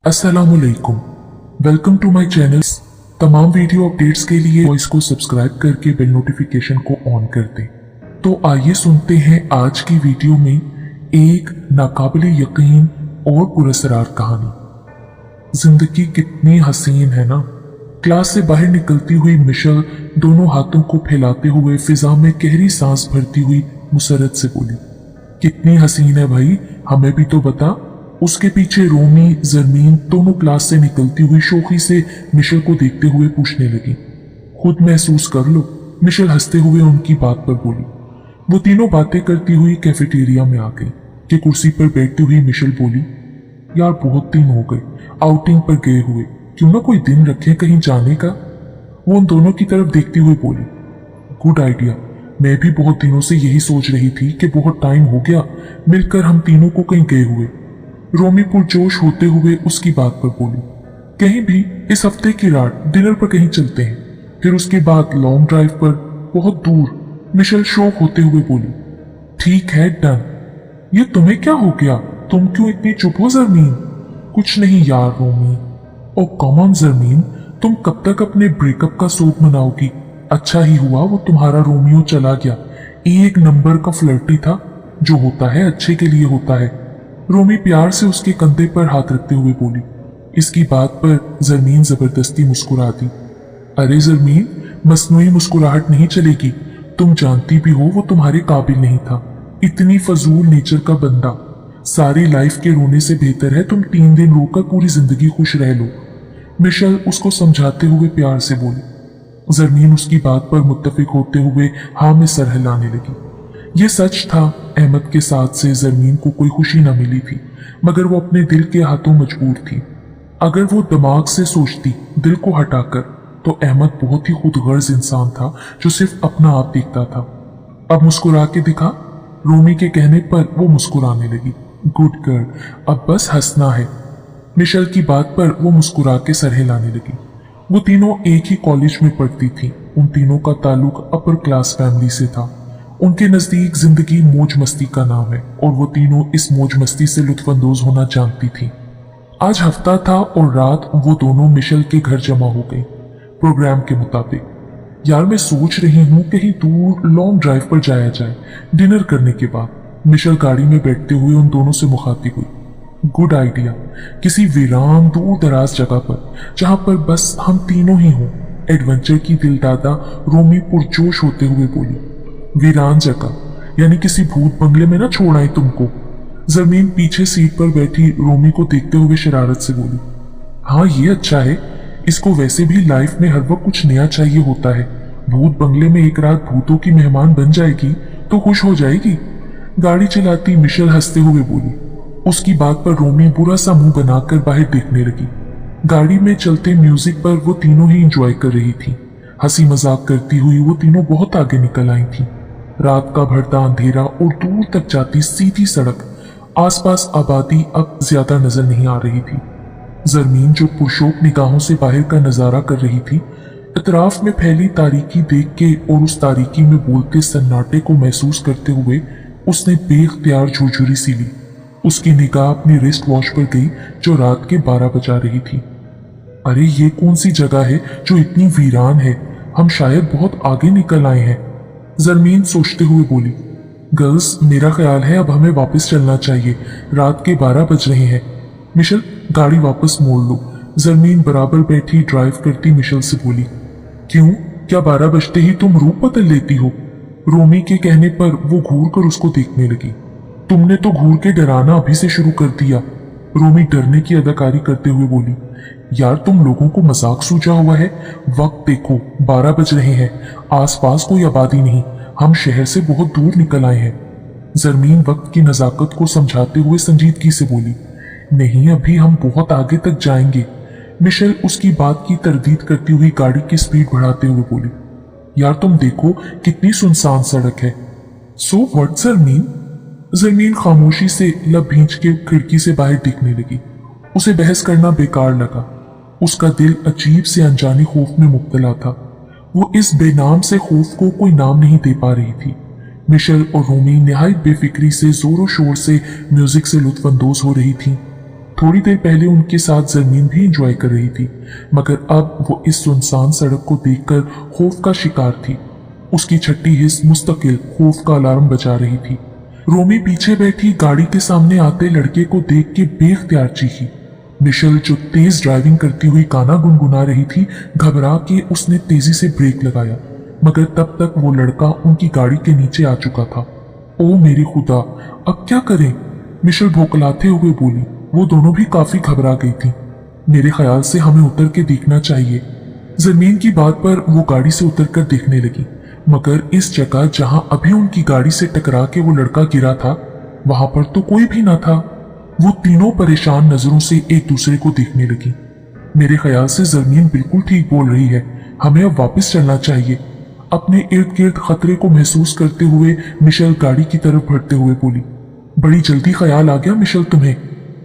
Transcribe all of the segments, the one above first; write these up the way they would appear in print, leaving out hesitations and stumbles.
अस्सलामुअलैकुम, welcome to my channel. तमाम video updates के लिए वॉइस को सब्सक्राइब करके बेल नोटिफिकेशन को ऑन कर दें। तो आइए सुनते हैं आज की वीडियो में एक नाकाबिले यकीन और पुरस्कार कहानी। जिंदगी कितनी हसीन है ना। क्लास से बाहर निकलती हुई मिशेल दोनों हाथों को फैलाते हुए फिजा में गहरी सांस भरती हुई मुसरत से बोली, कितनी हसीन है भाई, हमें भी तो बता। उसके पीछे रोमी जरमीन दोनों क्लास से निकलती हुई शोखी से मिशेल को देखते हुए पूछने लगी, खुद महसूस कर लो। मिशेल हंसते हुए उनकी बात पर बोली। वो तीनों बातें करती हुई कैफेटेरिया में आ गई कि कुर्सी पर बैठती हुई मिशेल बोली, यार बहुत दिन हो गए आउटिंग पर गए हुए, क्यों ना कोई दिन रखें कहीं जाने का। वो उन दोनों की तरफ देखती हुई बोली, गुड आइडिया, मैं भी बहुत दिनों से यही सोच रही थी कि बहुत टाइम हो गया मिलकर हम तीनों को कहीं गए हुए। रोमी पुरजोश होते हुए उसकी बात पर बोली, कहीं भी इस हफ्ते की रात डिनर पर कहीं चलते हैं, फिर उसके बाद लॉन्ग ड्राइव पर बहुत दूर। मिशेल शौक होते हुए बोली, ठीक है डन। ये तुम्हें क्या हो गया, तुम क्यों इतनी चुप हो जरमीन। कुछ नहीं यार रोमी। ओ कम ऑन जरमीन, तुम कब तक अपने ब्रेकअप का शोक मनाओगी। अच्छा ही हुआ वो तुम्हारा रोमियो चला गया, एक नंबर का फ्लर्टी था। जो होता है अच्छे के लिए होता है। रोमी प्यार से उसके कंधे पर हाथ रखते हुए बोली। इसकी बात पर जरमीन जबरदस्ती मुस्कुरा दी। अरे जरमीन, मसनूई मुस्कुराहट नहीं चलेगी, तुम जानती भी हो वो तुम्हारे काबिल नहीं था। इतनी फजूल नेचर का बंदा। सारी लाइफ के रोने से बेहतर है तुम 3 दिन रोकर पूरी जिंदगी खुश रह लो। मिशेल उसको समझाते हुए प्यार से बोली। जरमीन उसकी बात पर मुत्तफिक होते हुए हाँ में सर हिलाने लगी। ये सच था, अहमद के साथ से जरमीन को कोई खुशी न मिली थी, मगर वो अपने दिल के हाथों मजबूर थी। अगर वो दिमाग से सोचती दिल को हटाकर, तो अहमद बहुत ही खुदगर्ज इंसान था जो सिर्फ अपना आप देखता था। अब मुस्कुरा के दिखा। रोमी के कहने पर वो मुस्कुराने लगी। गुड गर्ल, अब बस हंसना है। मिशेल की बात पर वो मुस्कुरा के सर हिलाने लगी। वो तीनों एक ही कॉलेज में पढ़ती थी। उन तीनों का ताल्लुक अपर क्लास फैमिली से था। उनके नजदीक जिंदगी मौज मस्ती का नाम है और वो तीनों इस मौज मस्ती से लुत्फानंदोज होना जानती थी। आज हफ्ता था और रात वो दोनों मिशेल के घर जमा हो गई प्रोग्राम के मुताबिक। यार मैं सोच रही हूँ कहीं दूर लॉन्ग ड्राइव पर जाया जाए डिनर करने के बाद। मिशेल गाड़ी में बैठते हुए उन दोनों से मुखातिब हुई। गुड आइडिया, किसी वीरान दूर दराज जगह पर जहां पर बस हम तीनों ही हों। एडवेंचर की दिलदादा रोमी पुरजोश होते हुए बोली। वीरान जगह यानी किसी भूत बंगले में ना छोड़ आए तुमको। जमीन पीछे सीट पर बैठी रोमी को देखते हुए शरारत से बोली, हाँ ये अच्छा है, इसको वैसे भी लाइफ में हर वक्त कुछ नया चाहिए होता है। भूत बंगले में एक रात भूतों की मेहमान बन जाएगी तो खुश हो जाएगी। गाड़ी चलाती मिशेल हंसते हुए बोली। उसकी बात पर रोमी बुरा सा मुंह बनाकर बाहर देखने लगी। गाड़ी में चलते म्यूजिक पर वो तीनों ही इंजॉय कर रही थी। हंसी मजाक करती हुई वो तीनों बहुत आगे निकल आई थी। रात का भरता अंधेरा और दूर तक जाती सीधी सड़क, आसपास आबादी अब ज्यादा नजर नहीं आ रही थी। जरमीन जो पुरशोक निगाहों से बाहर का नजारा कर रही थी, इतराफ में फैली तारीकी देख के और उस तारीकी में बोलते सन्नाटे को महसूस करते हुए उसने बेख्तियार झुरझुरी सी ली। उसकी निगाह अपनी रिस्ट वॉच पर गई जो रात के 12 बजा रही थी। अरे ये कौन सी जगह है जो इतनी वीरान है, हम शायद बहुत आगे निकल आए हैं। जरमीन सोचते हुए बोली। गर्ल्स, मेरा ख्याल है अब हमें वापस चलना चाहिए, रात के 12 बज रहे हैं। मिशेल, गाड़ी वापस मोड़ लो। जरमीन बराबर बैठी ड्राइव करती मिशेल से बोली। क्यों, क्या 12 बजते ही तुम रूप बदल लेती हो। रोमी के कहने पर वो घूर कर उसको देखने लगी। तुमने तो घूर के डराना अभी से शुरू कर दिया। रोमी डरने की अदाकारी करते हुए बोली, यार तुम लोगों को मजाक सूझा हुआ है। वक्त देखो, 12 बज रहे हैं, आसपास कोई आबादी नहीं, हम शहर से बहुत दूर निकल आए हैं। जरमीन वक्त की नजाकत को समझाते हुए संजीदगी से बोली, नहीं अभी हम बहुत आगे तक जाएंगे। मिशेल उसकी बात की तरदीद करती हुई गाड़ी की स्पीड बढ़ाते हुए बोली, यार तुम देखो कितनी सुनसान सड़क है। So what Zarmeen. जरमीन खामोशी से लब भींच के खिड़की से बाहर दिखने लगी। उसे बहस करना बेकार लगा। उसका दिल अजीब से अनजाने खौफ में मुब्तला था। वो इस बेनाम से खौफ को कोई नाम नहीं दे पा रही थी। मिशेल और रोमी निहायत बेफिक्री से जोरों शोर से म्यूजिक से लुत्फानंदोज हो रही थी। थोड़ी देर पहले उनके साथ जरमीन भी एंजॉय कर रही थी, मगर अब वो इस सुनसान सड़क को देखकर खौफ का शिकार थी। उसकी छठी हिस्स मुस्तकिल खौफ का अलार्म बजा रही थी। रोमी पीछे बैठी गाड़ी के सामने आते लड़के को देख के बेख्तियार चीखी। मिशेल जो तेज ड्राइविंग करती हुई गाना गुनगुना रही थी, घबरा के उसने तेजी से ब्रेक लगाया, मगर तब तक वो लड़का उनकी गाड़ी के नीचे आ चुका था। ओ मेरी खुदा, अब क्या करें? मिशेल भौंकलाते हुए बोली। वो दोनों भी काफी घबरा गई थी। मेरे ख्याल से हमें उतर के देखना चाहिए। जमीन की बात पर वो गाड़ी से उतरकर देखने लगी, मगर इस जगह जहां अभी उनकी गाड़ी से टकरा के वो लड़का गिरा था, वहां पर तो कोई भी ना था। वो तीनों परेशान नजरों से एक दूसरे को देखने लगी। मेरे ख्याल से जमीन बिल्कुल ठीक बोल रही है, हमें अब वापस चलना चाहिए। अपने इर्द गिर्द खतरे को महसूस करते हुए मिशेल गाड़ी की तरफ बढ़ते हुए बोली। बड़ी जल्दी ख्याल आ गया मिशेल तुम्हें?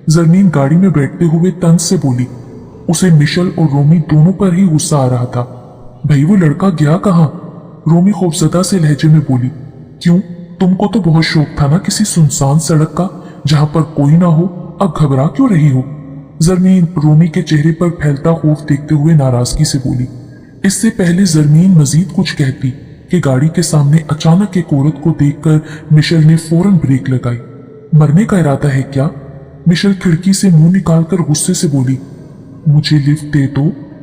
जरमीन गाड़ी में बैठते हुए तंज से बोली। उसे मिशेल और रोमी दोनों पर ही गुस्सा आ रहा था। भाई वो लड़का गया कहाँ? रोमी खौफजदा से लहजे में बोली। क्यों, तुमको तो बहुत शौक था ना किसी सुनसान सड़क का जहां पर कोई ना हो, अब घबरा क्यों रही हो? जरमीन रोमी के चेहरे पर फैलता खौफ देखते हुए नाराजगी से बोली। इससे पहले जरमीन मजीद कुछ कहती कि गाड़ी के सामने अचानक एक औरत को देखकर मिशेल ने फौरन ब्रेक लगाई। मरने का इरादा है क्या? मिशेल खिड़की से मुंह निकालकर गुस्से से बोली। मुझे लिफ्ट दे दो,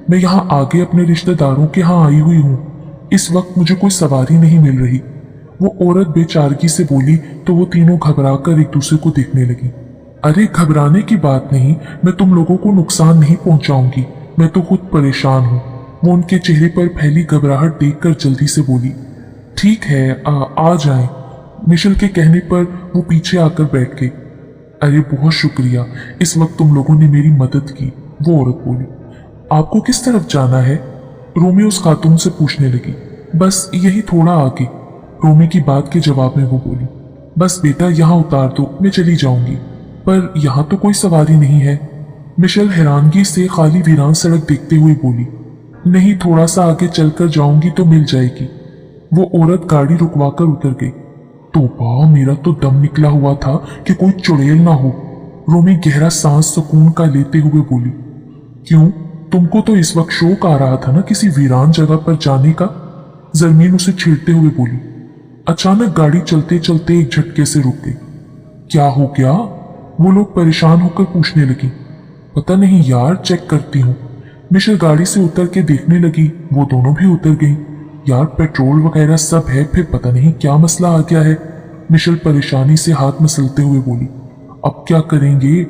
मैं यहाँ आगे अपने रिश्तेदारों के यहाँ आई हुई हूँ। इस वक्त मुझे कोई सवारी नहीं मिल रही। वो औरत बेचारगी से बोली तो वो तीनों घबराकर एक दूसरे को देखने लगी। अरे घबराने की बात नहीं, मैं तुम लोगों को नुकसान नहीं पहुंचाऊंगी, मैं तो खुद परेशान हूँ। वो उनके चेहरे पर फैली घबराहट देखकर जल्दी से बोली। ठीक है, आ जाएं। मिशेल के कहने पर वो पीछे आकर बैठ गई। अरे बहुत शुक्रिया, इस वक्त तुम लोगों ने मेरी मदद की, वो औरत बोली। आपको किस तरफ जाना है? रोमी उस खातून से पूछने लगी। बस यही थोड़ा आगे, रोमी की बात के जवाब में वो बोली। बस बेटा यहाँ उतार दो, मैं चली जाऊंगी। पर यहाँ तो कोई सवारी नहीं है। मिशेल हैरानगी से खाली वीरान सड़क देखते हुए बोली। नहीं, थोड़ा सा आगे चलकर जाऊंगी तो मिल जाएगी। वो औरत गाड़ी रुकवाकर उतर गई। तौबा, मेरा तो दम निकला हुआ था कि कोई चुड़ैल ना हो। रोमी गहरा सांस सुकून का लेते हुए बोली। क्यों, तुमको तो इस वक्त शौक आ रहा था ना किसी वीरान जगह पर जाने का? जरमीन उसे छेड़ते हुए बोली। अचानक गाड़ी चलते चलते एक झटके से रुक गई। क्या हो गया? वो लोग परेशान होकर पूछने लगी। पता नहीं यार, चेक करती हूँ। मिशेल गाड़ी से उतर के देखने लगी। वो दोनों भी उतर गई। यार पेट्रोल वगैरह सब है, फिर पता नहीं क्या मसला आ गया है। मिशेल परेशानी से हाथ मसलते हुए बोली। अब क्या करेंगे?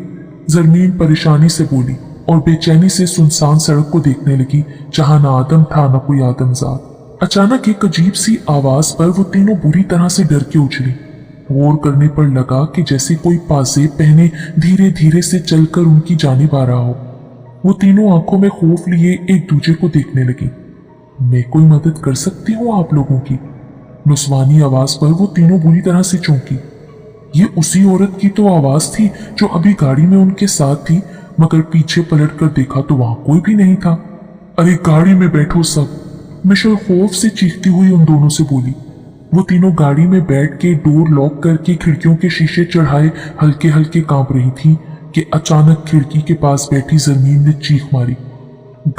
जरमीन परेशानी से बोली और बेचैनी से सुनसान सड़क को देखने लगी जहां ना आदम था ना कोई आदमजाद। अचानक एक अजीब सी आवाज पर वो तीनों बुरी तरह से डर के उछली। गौर करने पर लगा कि जैसे कोई पाजेब पहने धीरे धीरे से चलकर उनकी जानिब आ रहा हो। वो तीनों आंखों में खौफ लिए एक दूसरे को देखने लगी। मैं कोई मदद कर सकती हूँ आप लोगों की? नुस्वानी आवाज पर वो तीनों बुरी तरह से चौंकी। ये उसी औरत की तो आवाज थी जो अभी गाड़ी में उनके साथ थी, मगर पीछे पलट कर देखा तो वहां कोई भी नहीं था। अरे गाड़ी में बैठो सब, मिशेल खौफ से चीखती हुई उन दोनों से बोली। वो तीनों गाड़ी में बैठ के डोर लॉक करके खिड़कियों के शीशे चढ़ाए हल्के हल्के कांप रही थी कि अचानक खिड़की के पास बैठी जरमीन ने चीख मारी।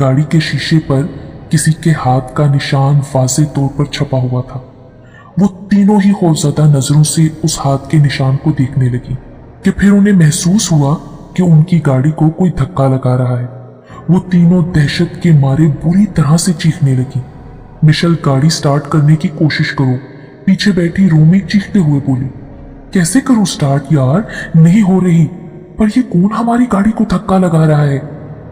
गाड़ी के शीशे पर किसी के हाथ का निशान वाज़ेह तौर पर छपा हुआ था। वो तीनों ही खौफज़दा नजरों से उस हाथ के निशान को देखने लगी कि फिर उन्हें महसूस हुआ कि उनकी गाड़ी को कोई धक्का लगा रहा है। वो तीनों दहशत के मारे बुरी तरह से चीखने लगी। मिशेल गाड़ी स्टार्ट करने की कोशिश करो, पीछे बैठी रोमी चीखते हुए बोली। कैसे करूं स्टार्ट यार, नहीं हो रही। पर ये कौन हमारी गाड़ी को धक्का लगा रहा है?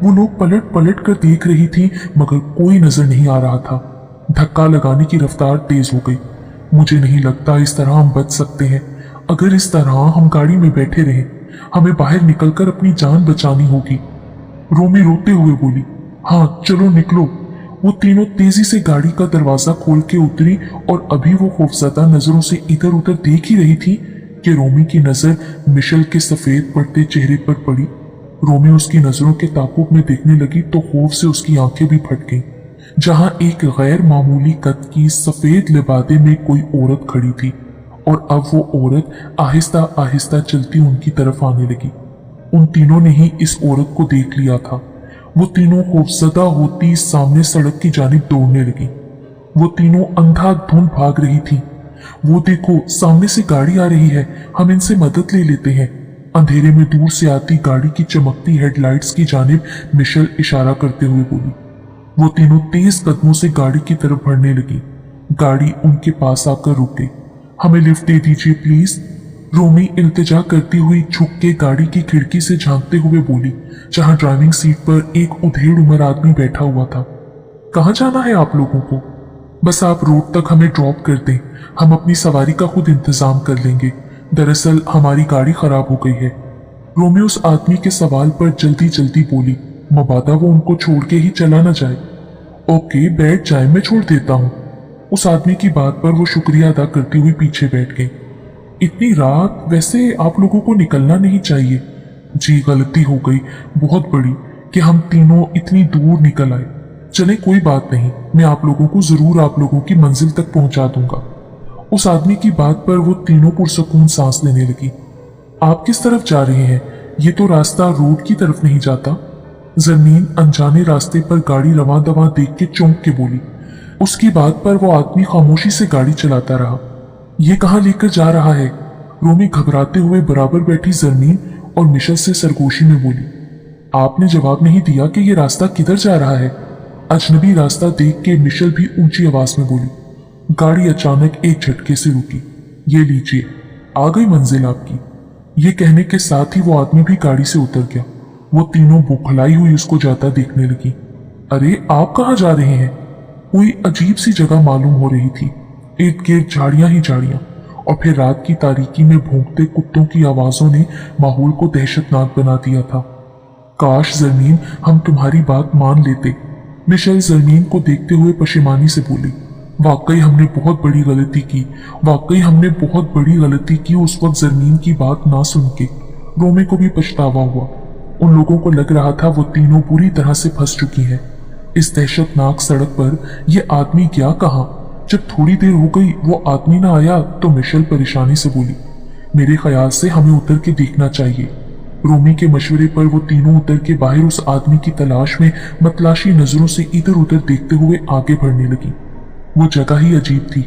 वो लोग पलट पलट कर देख रही थी मगर कोई नजर नहीं आ रहा था। धक्का लगाने की रफ्तार तेज हो गई। मुझे नहीं लगता इस तरह हम बच सकते हैं। अगर इस तरह हम गाड़ी में बैठे रहे, हमें बाहर निकलकर अपनी जान बचानी होगी। रोमी रोते हुए बोली। हाँ चलो निकलो। वो तीनों तेजी से गाड़ी का दरवाजा खोल के उतरी और अभी वो खौफज़दा नजरों से इधर उधर देख ही रही थी कि रोमी की नजर मिशेल के सफेद पड़ते चेहरे पर पड़ी। रोमी उसकी नजरों के ताकुब में देखने लगी तो खौफ से उसकी आंखें भी फट गईं। जहां एक गैर मामूली कद की सफेद लिबादे में कोई औरत खड़ी थी और अब वो औरत आहिस्ता आहिस्ता चलती उनकी तरफ आने लगी। उन तीनों ने ही इस औरत को देख लिया था। वो तीनों खौफजदा होती सामने सड़क की जानिब दौड़ने लगी। वो तीनों अंधाधुंध भाग रही थी। वो देखो, सामने से गाड़ी आ रही है, हम इनसे मदद ले लेते हैं। अंधेरे में दूर से आती गाड़ी की चमकती हेडलाइट्स की जानिब मिशेल इशारा करते हुए बोली। वो तीनों तेज कदमों से गाड़ी की तरफ बढ़ने लगी। गाड़ी उनके पास आकर रुक गई। हमें लिफ्ट दे दीजिए प्लीज, रोमी इल्तिजा करती हुई झुक के गाड़ी की खिड़की से झांकते हुए बोली, जहां ड्राइविंग सीट पर एक उधेड़ उम्र आदमी बैठा हुआ था। कहाँ जाना है आप लोगों को? बस आप रोड तक हमें ड्रॉप कर दें, हम अपनी सवारी का खुद इंतजाम कर लेंगे। दरअसल हमारी गाड़ी खराब हो गई है। रोमी उस आदमी के सवाल पर जल्दी जल्दी बोली, मबादा वो उनको छोड़ के ही चला न जाए। ओके, बैठ जाए, मैं छोड़ देता हूँ। उस आदमी की बात पर वो शुक्रिया अदा करती हुई पीछे बैठ गई। इतनी रात, वैसे आप लोगों को निकलना नहीं चाहिए। जी, गलती हो गई बहुत बड़ी कि हम तीनों इतनी दूर निकल आए। चले, कोई बात नहीं, मैं आप लोगों को जरूर आप लोगों की मंजिल तक पहुंचा दूंगा। उस आदमी की बात पर वो तीनों पुरसकून सांस लेने लगी। आप किस तरफ जा रहे हैं? ये तो रास्ता रोड की तरफ नहीं जाता। जमीन अनजाने रास्ते पर गाड़ी रवां दवां देख के चौंक के बोली। उसकी बात पर वो आदमी खामोशी से गाड़ी चलाता रहा। ये कहाँ लेकर जा रहा है? रोमी घबराते हुए बराबर बैठी जमीन और मिशेल से सरगोशी में बोली। आपने जवाब नहीं दिया कि ये रास्ता किधर जा रहा है। अजनबी रास्ता देख के मिशेल भी ऊंची आवाज में बोली। गाड़ी अचानक एक झटके से रुकी। ये लीजिए, आ गई मंजिल आपकी। ये कहने के साथ ही वो आदमी भी गाड़ी से उतर गया। वो तीनों बुखलाई हुई उसको जाता देखने लगी। अरे, आप कहाँ जा रहे हैं? कोई अजीब सी जगह मालूम हो रही थी। इर्द गिर्द झाड़ियां ही झाड़ियां, और फिर रात की तारीकी में भौंकते कुत्तों की आवाजों ने माहौल को दहशतनाक बना दिया था। काश जमीन, हम तुम्हारी बात मान लेते। मिशेल जमीन को देखते हुए पशेमानी से बोली। वाकई हमने बहुत बड़ी गलती की, वाकई हमने बहुत बड़ी गलती की उस वक्त जमीन की बात ना सुन के। रोमी को भी पछतावा हुआ। उन लोगों को लग रहा था वो तीनों पूरी तरह से फंस चुकी हैं। इस दहशतनाक सड़क पर ये आदमी गया कहाँ? जब थोड़ी देर हो गई वो आदमी ना आया तो मिशेल परेशानी से बोली, मेरे ख्याल से हमें उतर के देखना चाहिए। रोमी के मशवरे पर वो तीनों उतर के बाहर उस आदमी की तलाश में मतलाशी नजरों से इधर उधर देखते हुए आगे बढ़ने लगी। वो जगह ही अजीब थी।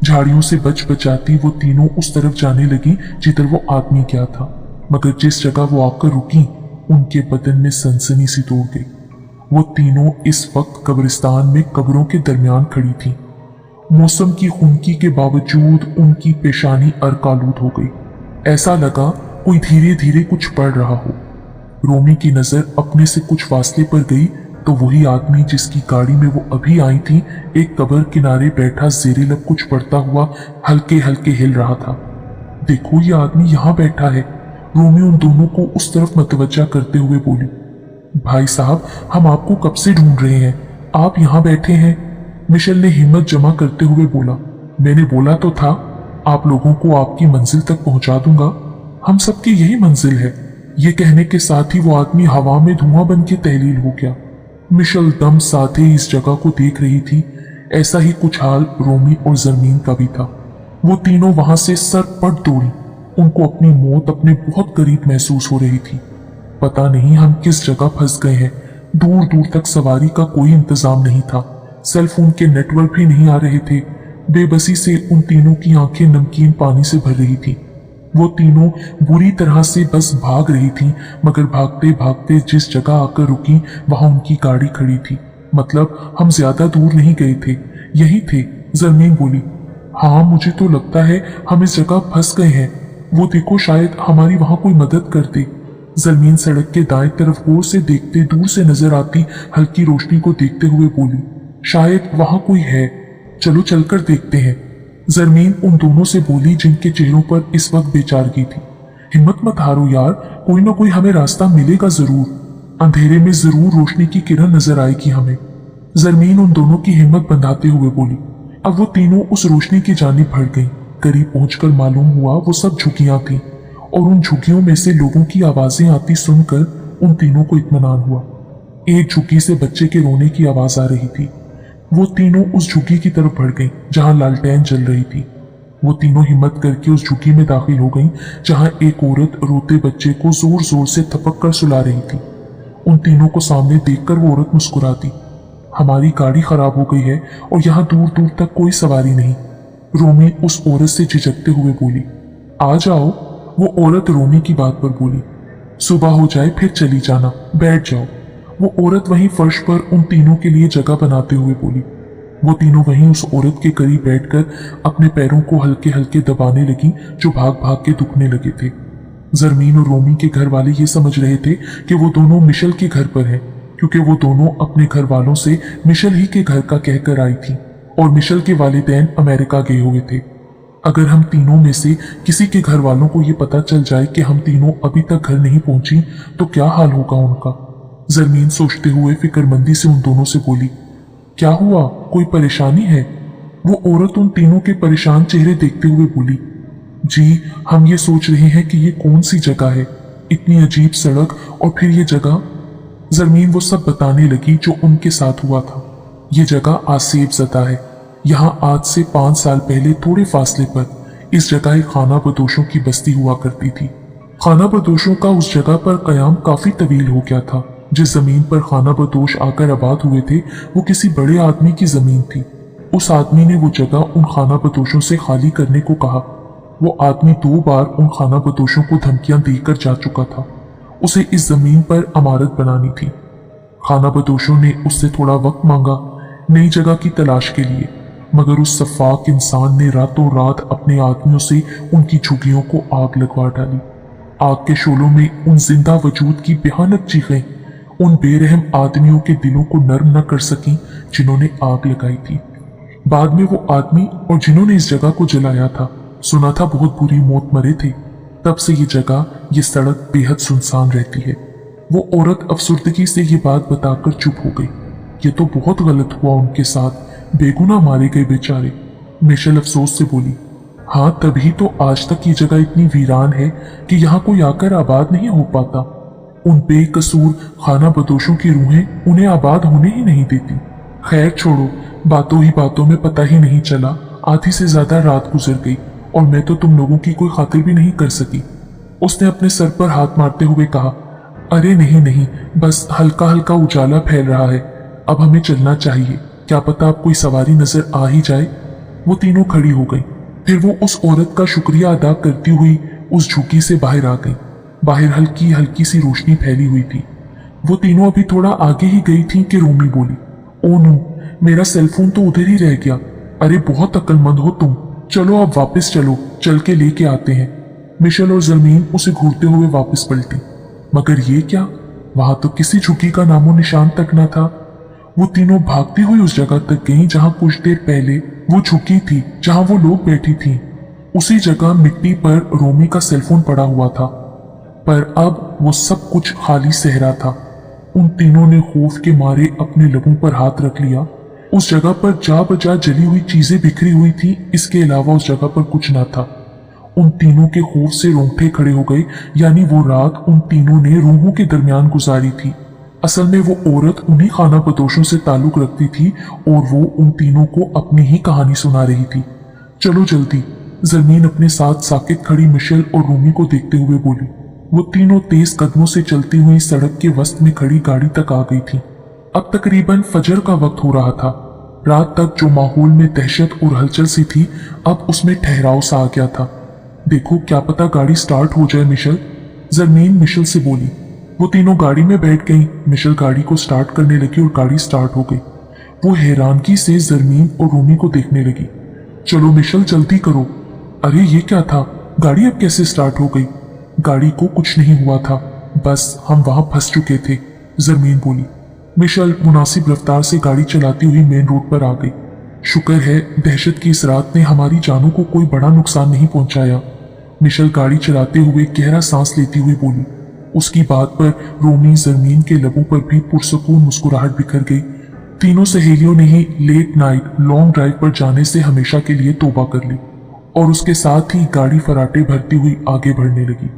झाड़ियों से बच बचाती वो तीनों उस तरफ जाने लगी जिधर वो आदमी गया था। मगर जिस जगह वो आकर रुकी, उनके बदन में सनसनी सी दौड़ गई। वो तीनों इस वक्त कब्रिस्तान में कब्रों के दरमियान खड़ी थी। मौसम की खुनकी के बावजूद उनकी पेशानी अर्कालूद हो गई। ऐसा लगा कोई धीरे धीरे कुछ पढ़ रहा हो। रोमी की नजर अपने से कुछ फासले पर गई तो वही आदमी जिसकी गाड़ी में वो अभी आई थी, एक कब्र किनारे बैठा ज़ेरे लब कुछ पढ़ता हुआ हल्के हल्के हिल रहा था। देखो, ये आदमी यहाँ बैठा है। रोमी उन दोनों को उस तरफ मतवज्जा करते हुए बोली। भाई साहब, हम आपको कब से ढूंढ रहे हैं, आप यहाँ बैठे हैं। मिशेल ने हिम्मत जमा करते हुए बोला। मैंने बोला तो था, आप लोगों को आपकी मंजिल तक पहुंचा दूंगा। हम सबकी यही मंजिल है। ये कहने के साथ ही वो आदमी हवा में धुआं बन के तहलील हो गया। मिशेल दम साथे इस जगह को देख रही थी। ऐसा ही कुछ हाल रोमी और जमीन का भी था। वो तीनों वहां से सरपट दौड़ी। उनको अपनी मौत अपने बहुत करीब महसूस हो रही थी। पता नहीं हम किस जगह फंस गए हैं। दूर दूर तक सवारी का कोई इंतजाम नहीं था। सेल फोन के नेटवर्क भी नहीं आ रहे थे। बेबसी से उन तीनों की आंखें नमकीन पानी से भर रही थी। वो तीनों बुरी तरह से बस भाग रही थी, मगर भागते भागते जिस जगह आकर रुकी वहां उनकी गाड़ी खड़ी थी। मतलब हम ज्यादा दूर नहीं गए थे, यही थे। जमीन बोली, हाँ मुझे तो लगता है हम इस जगह फंस गए हैं। वो देखो, शायद हमारी वहां कोई मदद कर दे। जमीन सड़क के दाएं तरफ गौर से देखते दूर से नजर आती हल्की रोशनी को देखते हुए बोली, शायद वहां कोई है, चलो चलकर देखते हैं। जमीन उन दोनों से बोली जिनके चेहरों पर इस वक्त बेचारगी थी। हिम्मत मत हारो यार, कोई ना कोई हमें रास्ता मिलेगा जरूर। अंधेरे में जरूर रोशनी की किरण नजर आएगी हमें। जमीन उन दोनों की हिम्मत बंधाते हुए बोली। अब वो तीनों उस रोशनी की जानिब बढ़ गईं। करीब पहुंचकर मालूम हुआ वो सब झुकियां थीं, और उन झुकियों में से लोगों की आवाजें आती सुनकर उन तीनों को इत्मीनान हुआ। एक झुकी से बच्चे के रोने की आवाज आ रही थी। वो तीनों उस झुकी की तरफ बढ़ गईं जहां लालटेन जल रही थी। वो तीनों हिम्मत करके उस झुग्गी में दाखिल हो गईं, जहां एक औरत रोते बच्चे को जोर जोर से थपक कर सुला रही थी। उन तीनों को सामने देखकर वो औरत मुस्कुराती। हमारी गाड़ी खराब हो गई है और यहाँ दूर दूर तक कोई सवारी नहीं, रोमी उस औरत से झिझकते हुए बोली। आ जाओ, वो औरत रोमी की बात पर बोली। सुबह हो जाए फिर चली जाना, बैठ जाओ, वो औरत वहीं फर्श पर उन तीनों के लिए जगह बनाते हुए बोली। वो तीनों वहीं उस औरत के करीब बैठकर अपने पैरों को हल्के हल्के दबाने लगी, जो भाग भाग के दुखने लगे थे। जरमीन और रोमी के घर वाले ये समझ रहे थे कि वो दोनों मिशेल के घर पर हैं, क्योंकि वो दोनों अपने घर वालों से मिशेल ही के घर का कहकर आई थी और मिशेल के वालिदैन अमेरिका गए हुए थे। अगर हम तीनों में से किसी के घर वालों को ये पता चल जाए कि हम तीनों अभी तक घर नहीं पहुंची तो क्या हाल होगा उनका। जरमीन सोचते हुए फिक्रमंदी से उन दोनों से बोली, क्या हुआ, कोई परेशानी है? वो औरत उन तीनों के परेशान चेहरे देखते हुए बोली, जी हम ये सोच रहे हैं कि ये कौन सी जगह है, इतनी अजीब सड़क और फिर ये जगह। जरमीन वो सब बताने लगी जो उनके साथ हुआ था। ये जगह आसेब ज़दा है। यहाँ आज से 5 साल पहले थोड़े फासले पर इस जगह एक खाना बदोशों की बस्ती हुआ करती थी। खाना बदोशों का उस जगह पर कयाम काफी तवील हो गया था। जिस जमीन पर खाना बदोश आकर आबाद हुए थे वो किसी बड़े आदमी की जमीन थी। उस आदमी ने वो जगह उन खाना बदोशों से खाली करने को कहा। वो आदमी 2 बार उन खाना बदोशों को धमकियां देकर जा चुका था। उसे इस जमीन पर इमारत बनानी थी। खाना बदोशों ने उससे थोड़ा वक्त मांगा नई जगह की तलाश के लिए, मगर उस सफाक इंसान ने रातों रात अपने आदमियों से उनकी झुग्गियों को आग लगवा डाली। आग के शोलों में उन जिंदा वजूद की भयानक चीखें उन बेरहम आदमियों के दिलों को नर्म न कर सकी जिन्होंने आग लगाई थी। बाद में वो आदमी और जिन्होंने इस जगह को जलाया था, सुना था बहुत बुरी मौत मरे थे। तब से ये जगह, ये सड़क बेहद सुनसान रहती है। वो औरत अफसुर्दगी से ये बात बताकर चुप हो गई। ये तो बहुत गलत हुआ उनके साथ, बेगुनाह मारे गए बेचारे। मिशेल अफसोस से बोली, हाँ तभी तो आज तक ये जगह इतनी वीरान है कि यहाँ कोई आकर आबाद नहीं हो पाता। उन बेकसूर खाना बदोशों की रूहें उन्हें आबाद होने ही नहीं देती। खैर छोड़ो, बातों ही बातों में पता ही नहीं चला आधी से ज्यादा रात गुजर गई और मैं तो तुम लोगों की कोई खातिर भी नहीं कर सकी। उसने अपने सर पर हाथ मारते हुए कहा, अरे नहीं नहीं, बस हल्का हल्का उजाला फैल रहा है, अब हमें चलना चाहिए, क्या पता अब कोई सवारी नजर आ ही जाए। वो तीनों खड़ी हो गई। फिर वो उस औरत का शुक्रिया अदा करती हुई उस झुग्गी से बाहर आ गई। बाहर हल्की हल्की सी रोशनी फैली हुई थी। वो तीनों अभी थोड़ा आगे ही गई थी कि रोमी बोली, ओ नो, मेरा सेलफोन तो उधर ही रह गया। अरे बहुत अक्लमंद हो तुम, चलो अब वापस चलो, चल के लेके आते हैं। मिशेल और जरमीन उसे घूरते हुए वापस पलटी, मगर ये क्या, वहां तो किसी झुग्गी का नामो निशान तक न था। वो तीनों भागती हुई उस जगह तक गईं जहां कुछ देर पहले वो झुग्गी थी, जहां वो लोग बैठी थीं। उसी जगह मिट्टी पर रोमी का सेलफोन पड़ा हुआ था, पर अब वो सब कुछ खाली सहरा था। उन तीनों ने खौफ के मारे अपने लबों पर हाथ रख लिया। उस जगह पर जा बजा जली हुई चीजें बिखरी हुई थी, इसके अलावा उस जगह पर कुछ न था। उन तीनों के खौफ से रोंगटे खड़े हो गए, यानी वो रात उन तीनों ने रूहों के दरमियान गुजारी थी। असल में वो औरत उन्हीं खाना बदोशों से ताल्लुक रखती थी और वो उन तीनों को अपनी ही कहानी सुना रही थी। चलो जल्दी, जमीन अपने साथ साकित खड़ी मिशेल और रूमी को देखते हुए बोली। वो तीनों तेज कदमों से चलती हुई सड़क के वस्त में खड़ी गाड़ी तक आ गई थी। अब तकरीबन फजर का वक्त हो रहा था। रात तक जो माहौल में दहशत और हलचल सी थी, अब उसमें ठहराव सा आ गया था। देखो क्या पता गाड़ी स्टार्ट हो जाए मिशेल, जरमीन मिशेल से बोली। वो तीनों गाड़ी में बैठ गईं। मिशेल गाड़ी को स्टार्ट करने लगी और गाड़ी स्टार्ट हो गई। वो हैरानगी से जरमीन और रूमी को देखने लगी। चलो मिशेल जल्दी करो। अरे ये क्या था, गाड़ी अब कैसे स्टार्ट हो गई? गाड़ी को कुछ नहीं हुआ था, बस हम वहां फंस चुके थे, जरमीन बोली। मिशेल मुनासिब रफ्तार से गाड़ी चलाती हुई मेन रोड पर आ गई। शुक्र है दहशत की इस रात ने हमारी जानों को कोई बड़ा नुकसान नहीं पहुंचाया। मिशेल गाड़ी चलाते हुए गहरा सांस लेती हुई बोली। उसकी बात पर रोमी जरमीन के लबों पर भी पुरसकून मुस्कुराहट बिखर गई। तीनों सहेलियों ने ही लेट नाइट लॉन्ग ड्राइव पर जाने से हमेशा के लिए तौबा कर ली और उसके साथ ही गाड़ी फराटे भरती हुई आगे बढ़ने लगी।